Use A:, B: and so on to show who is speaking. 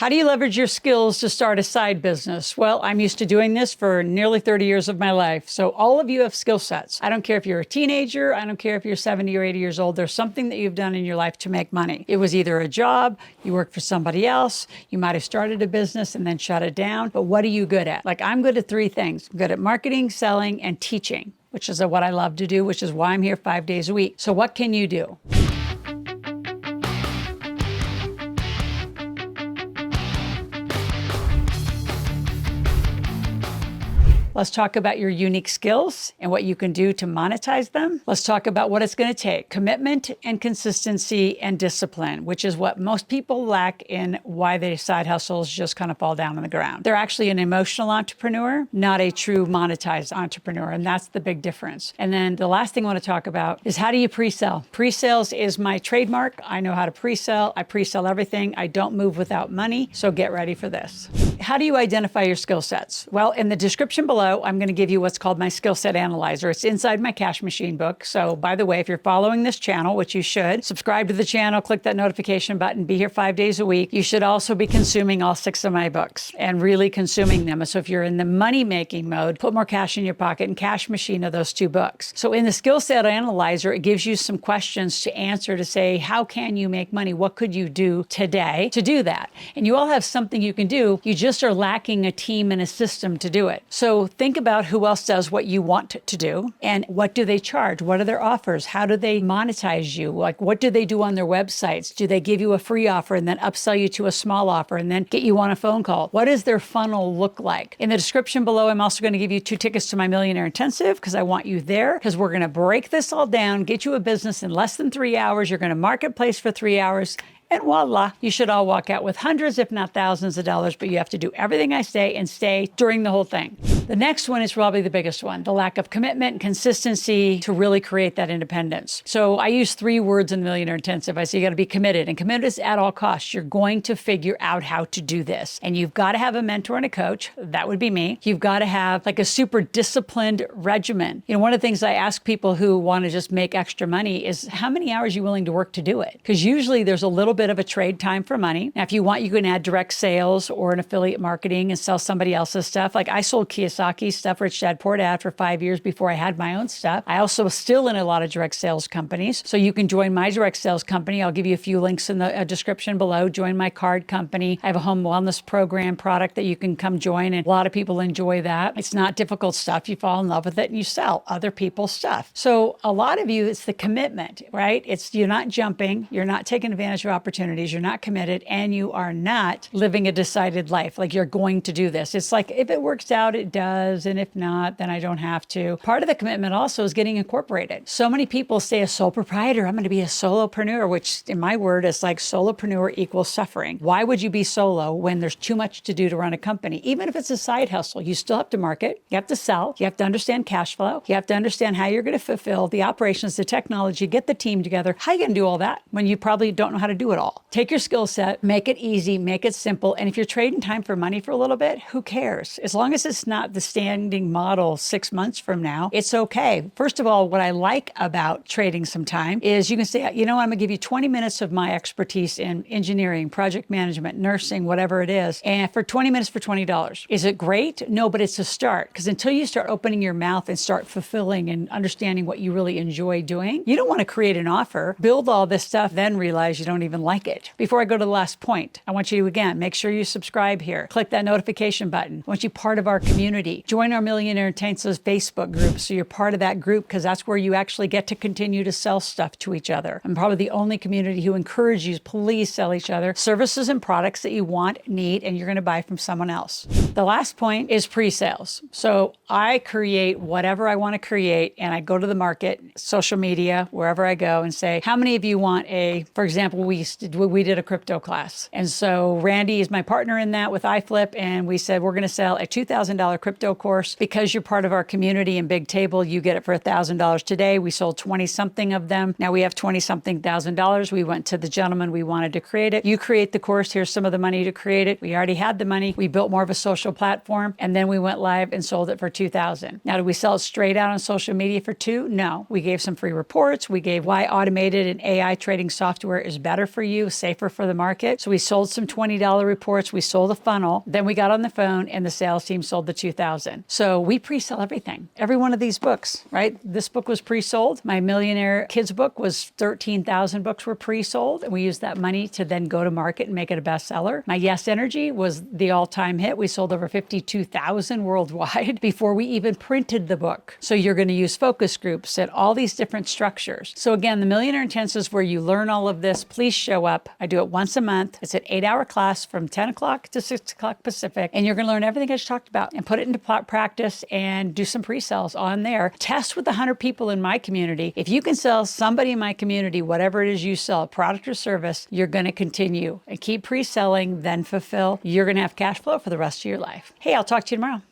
A: How do you leverage your skills to start a side business? Well, I'm used to doing this for nearly 30 years of my life. So all of you have skill sets. I don't care if you're a teenager. I don't care if you're 70 or 80 years old. There's something that you've done in your life to make money. It was either a job, you worked for somebody else, you might have started a business and then shut it down. But what are you good at? Like, I'm good at three things. I'm good at marketing, selling, and teaching, which is what I love to do, which is why I'm here 5 days a week. So what can you do? Let's talk about your unique skills and what you can do to monetize them. Let's talk about what it's going to take. Commitment and consistency and discipline, which is what most people lack in why their side hustles just kind of fall down on the ground. They're actually an emotional entrepreneur, not a true monetized entrepreneur. And that's the big difference. And then the last thing I want to talk about is, how do you pre-sell? Pre-sales is my trademark. I know how to pre-sell. I pre-sell everything. I don't move without money. So get ready for this. How do you identify your skill sets? Well, in the description below, I'm going to give you what's called my skill set analyzer. It's inside my Cash Machine book. So by the way, if you're following this channel, which you should, subscribe to the channel, click that notification button, be here 5 days a week. You should also be consuming all 6 of my books and really consuming them. So if you're in the money-making mode, put more cash in your pocket, and Cash Machine are those 2 books. So in the skill set analyzer, it gives you some questions to answer to say, how can you make money? What could you do today to do that? And you all have something you can do. You just are lacking a team and a system to do it. So think about who else does what you want to do, and what do they charge? What are their offers? How do they monetize you? Like, what do they do on their websites? Do they give you a free offer and then upsell you to a small offer and then get you on a phone call? What does their funnel look like? In the description below, I'm also going to give you 2 tickets to my Millionaire Intensive, because I want you there, because we're going to break this all down, get you a business in less than 3 hours. You're going to marketplace for 3 hours. And voila, you should all walk out with hundreds, if not thousands of dollars, but you have to do everything I say and stay during the whole thing. The next one is probably the biggest one, the lack of commitment and consistency to really create that independence. So I use 3 words in Millionaire Intensive. I say you got to be committed, and committed is at all costs. You're going to figure out how to do this. And you've got to have a mentor and a coach. That would be me. You've got to have like a super disciplined regimen. You know, one of the things I ask people who want to just make extra money is, how many hours are you willing to work to do it? Because usually there's a little bit of a trade time for money. Now, if you want, you can add direct sales or an affiliate marketing and sell somebody else's stuff. Like, I sold Kiyosaki's stuff, Rich Dad Poor Dad, for 5 years before I had my own stuff. I also was still in a lot of direct sales companies. So you can join my direct sales company. I'll give you a few links in the description below. Join my card company. I have a home wellness program product that you can come join, and a lot of people enjoy that. It's not difficult stuff. You fall in love with it and you sell other people's stuff. So a lot of you, it's the commitment, right? It's, you're not jumping, you're not taking advantage of opportunities, you're not committed, and you are not living a decided life. Like, you're going to do this. It's like, if it works out, it does. And if not, then I don't have to. Part of the commitment also is getting incorporated. So many people say a sole proprietor, I'm going to be a solopreneur, which in my word is like solopreneur equals suffering. Why would you be solo when there's too much to do to run a company? Even if it's a side hustle, you still have to market, you have to sell, you have to understand cash flow, you have to understand how you're going to fulfill the operations, the technology, get the team together. How are you going to do all that when you probably don't know how to do it all? Take your skill set, make it easy, make it simple. And if you're trading time for money for a little bit, who cares? As long as it's not the standing model 6 months from now, it's okay. First of all, what I like about trading some time is you can say, you know, I'm gonna give you 20 minutes of my expertise in engineering, project management, nursing, whatever it is, and for 20 minutes for $20. Is it great? No, but it's a start. Because until you start opening your mouth and start fulfilling and understanding what you really enjoy doing, you don't want to create an offer, build all this stuff, then realize you don't even like it. Before I go to the last point, I want you to, again, make sure you subscribe here. Click that notification button. I want you part of our community. Join our Millionaire Intensive Facebook group so you're part of that group, because that's where you actually get to continue to sell stuff to each other. I'm probably the only community who encourages you, please sell each other services and products that you want, need, and you're going to buy from someone else. The last point is pre-sales. So I create whatever I want to create, and I go to the market, social media, wherever I go, and say, how many of you want for example, we did a crypto class. And so Randy is my partner in that with iFlip. And we said, we're going to sell a $2,000 crypto course. Because you're part of our community and Big Table, you get it for $1,000 today. We sold 20 something of them. Now we have 20 something $1,000. We went to the gentleman we wanted to create it. You create the course. Here's some of the money to create it. We already had the money. We built more of a social social platform. And then we went live and sold it for $2,000. Now, did we sell it straight out on social media for $2,000? No. We gave some free reports. We gave why automated and AI trading software is better for you, safer for the market. So we sold some $20 reports. We sold a funnel. Then we got on the phone and the sales team sold the $2,000. So we pre-sell everything. Every one of these books, right? This book was pre-sold. My Millionaire Kids book was 13,000 books were pre-sold. And we used that money to then go to market and make it a bestseller. My Yes Energy was the all-time hit. We sold over 52,000 worldwide before we even printed the book. So you're going to use focus groups and all these different structures. So again, the Millionaire Intensive where you learn all of this. Please show up. I do it once a month. It's an 8-hour class from 10 o'clock to 6 o'clock Pacific. And you're going to learn everything I just talked about and put it into practice and do some pre-sales on there. Test with 100 people in my community. If you can sell somebody in my community, whatever it is you sell, product or service, you're going to continue and keep pre-selling, then fulfill. You're going to have cash flow for the rest of your life. Hey, I'll talk to you tomorrow.